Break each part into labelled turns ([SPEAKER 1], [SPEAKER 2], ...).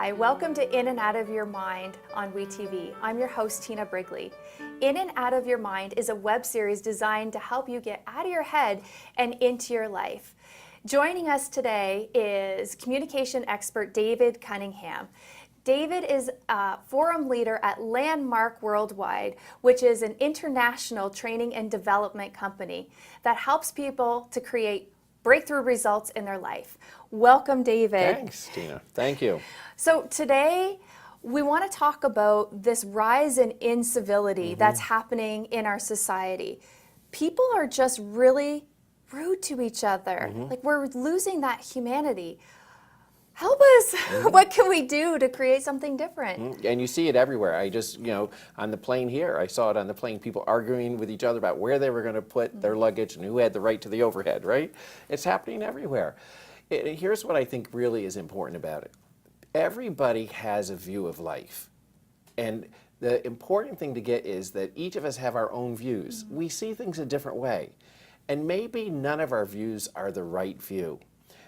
[SPEAKER 1] Hi, welcome to In and Out of Your Mind on WeTV. I'm your host, Tina Brigley. In and Out of Your Mind is a web series designed to help you get out of your head and into your life. Joining us today is communication expert David Cunningham. David is a forum leader at Landmark Worldwide, which is an international training and development company that helps people to create breakthrough results in their life. Welcome, David.
[SPEAKER 2] Thanks, Tina. Thank you.
[SPEAKER 1] So today, we want to talk about this rise in incivility that's happening in our society. People are just really rude to each other. Like, we're losing that humanity. Help us. What can we do to create something different?
[SPEAKER 2] And you see it everywhere. I just, on the plane here, I saw it on the plane, people arguing with each other about where they were going to put their luggage and who had the right to the overhead, right? It's happening everywhere. Here's what I think really is important about it. Everybody has a view of life. And the important thing to get is that each of us have our own views. We see things a different way. And maybe none of our views are the right view.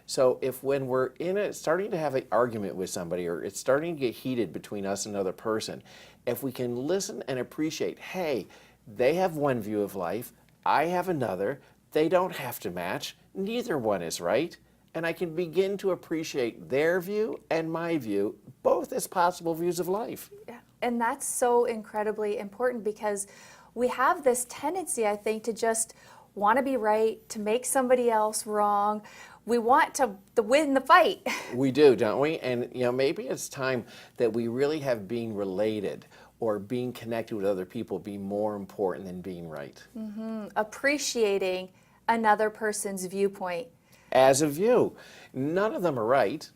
[SPEAKER 2] So if when we're starting to have an argument with somebody, or it's starting to get heated between us and another person, if we can listen and appreciate, hey, they have one view of life, I have another, they don't have to match, neither one is right, and I can begin to appreciate their view and my view, both as possible views of life.
[SPEAKER 1] Yeah. And that's so incredibly important, because we have this tendency, I think, to just want to be right, to make somebody else wrong. We want to win the fight. We
[SPEAKER 2] do, don't we? And maybe it's time that we really have being related or being connected with other people be more important than being right.
[SPEAKER 1] Appreciating another person's viewpoint.
[SPEAKER 2] As a view. None of them are right.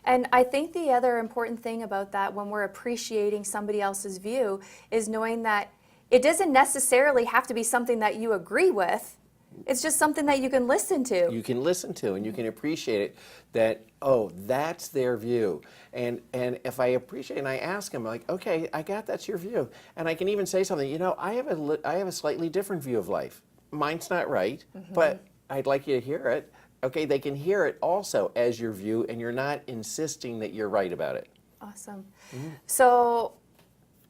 [SPEAKER 1] And I think the other important thing about that, when we're appreciating somebody else's view, is knowing that it doesn't necessarily have to be something that you agree with. It's just something that you can listen to.
[SPEAKER 2] You can listen to, and you can appreciate it, that, oh, that's their view. And if I appreciate it and I ask them, like, okay, I got that's your view. And I can even say something, I have a slightly different view of life. Mine's not right, but I'd like you to hear it. Okay, they can hear it also as your view, and you're not insisting that you're right about it.
[SPEAKER 1] Awesome. So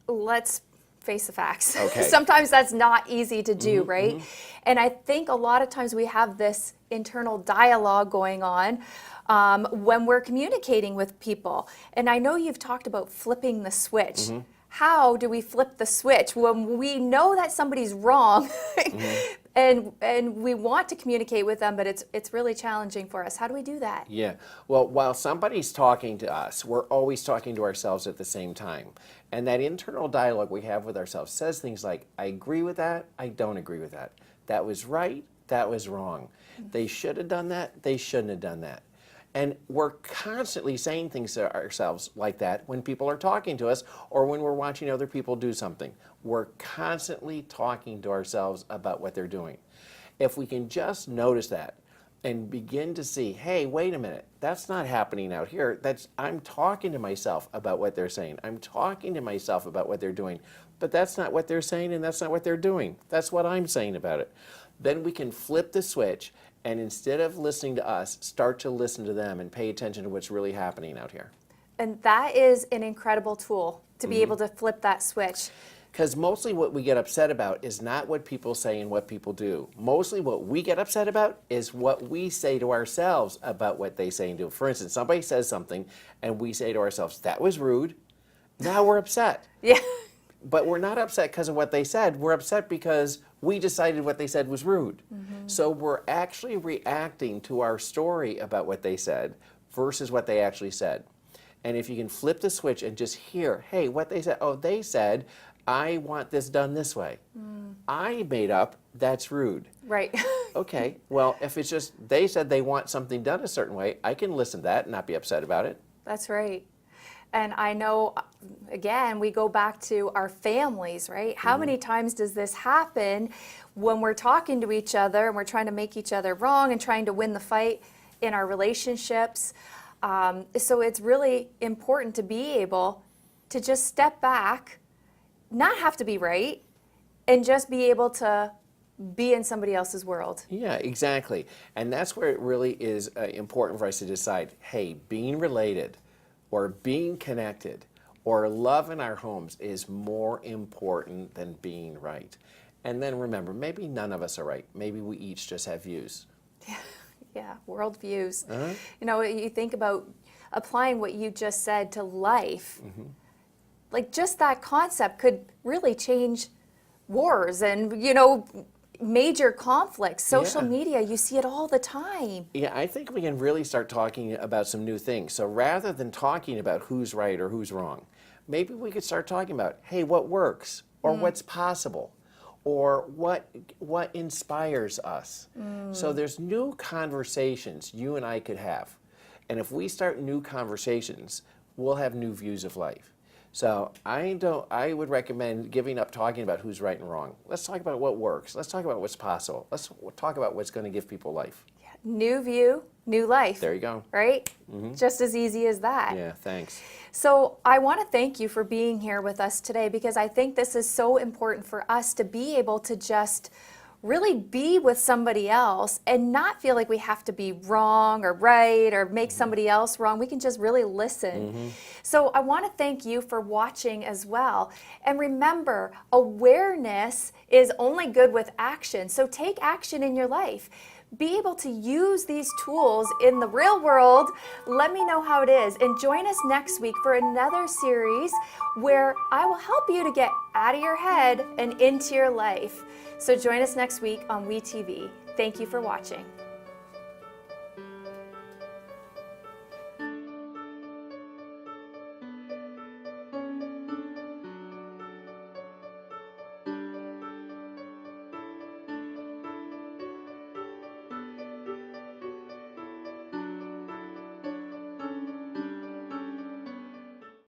[SPEAKER 1] let's face the facts.
[SPEAKER 2] Okay.
[SPEAKER 1] Sometimes that's not easy to do, right? And I think a lot of times we have this internal dialogue going on when we're communicating with people. And I know you've talked about flipping the switch. How do we flip the switch when we know that somebody's wrong and we want to communicate with them, but it's really challenging for us? How do we do that?
[SPEAKER 2] Yeah. Well, while somebody's talking to us, we're always talking to ourselves at the same time. And that internal dialogue we have with ourselves says things like, I agree with that, I don't agree with that. That was right, that was wrong. They should have done that, they shouldn't have done that. And we're constantly saying things to ourselves like that when people are talking to us or when we're watching other people do something. We're constantly talking to ourselves about what they're doing. If we can just notice that and begin to see, hey, wait a minute, that's not happening out here. I'm talking to myself about what they're saying. I'm talking to myself about what they're doing. But that's not what they're saying, and that's not what they're doing. That's what I'm saying about it. Then we can flip the switch, and instead of listening to us, start to listen to them and pay attention to what's really happening out here.
[SPEAKER 1] And that is an incredible tool to be able to flip that switch.
[SPEAKER 2] Because mostly what we get upset about is not what people say and what people do. Mostly what we get upset about is what we say to ourselves about what they say and do. For instance, somebody says something and we say to ourselves, that was rude. Now we're upset.
[SPEAKER 1] Yeah.
[SPEAKER 2] But we're not upset because of what they said. We're upset because we decided what they said was rude. So we're actually reacting to our story about what they said versus what they actually said. And if you can flip the switch and just hear, hey, what they said, oh, they said, I want this done this way. I made up, that's rude.
[SPEAKER 1] Right.
[SPEAKER 2] Okay, well, if it's just they said they want something done a certain way, I can listen to that and not be upset about it.
[SPEAKER 1] That's right. And I know, again, we go back to our families, right? How many times does this happen when we're talking to each other and we're trying to make each other wrong and trying to win the fight in our relationships? So it's really important to be able to just step back, not have to be right, and just be able to be in somebody else's world.
[SPEAKER 2] Yeah, exactly. And that's where it really is important for us to decide, hey, being related, or being connected or love in our homes is more important than being right. And then remember, maybe none of us are right. Maybe we each just have views.
[SPEAKER 1] Yeah, worldviews. You know, you think about applying what you just said to life. Like just that concept could really change wars and, you know, major conflicts. Social
[SPEAKER 2] Yeah.
[SPEAKER 1] media, you see it all the time.
[SPEAKER 2] Yeah, I think we can really start talking about some new things. So rather than talking about who's right or who's wrong, maybe we could start talking about, hey, what works or what's possible or what inspires us. So there's new conversations you and I could have. And if we start new conversations, we'll have new views of life. So I would recommend giving up talking about who's right and wrong. Let's talk about what works. Let's talk about what's possible. Let's talk about what's going to give people life.
[SPEAKER 1] Yeah. New view, new life.
[SPEAKER 2] There you go.
[SPEAKER 1] Right? Just as easy as that.
[SPEAKER 2] Yeah, thanks.
[SPEAKER 1] So I want to thank you for being here with us today, because I think this is so important for us to be able to just really be with somebody else and not feel like we have to be wrong or right or make somebody else wrong. We can just really listen. So I want to thank you for watching as well. And remember, awareness is only good with action. So take action in your life. Be able to use these tools in the real world. Let me know how it is. And join us next week for another series where I will help you to get out of your head and into your life. So join us next week on WeTV. Thank you for watching.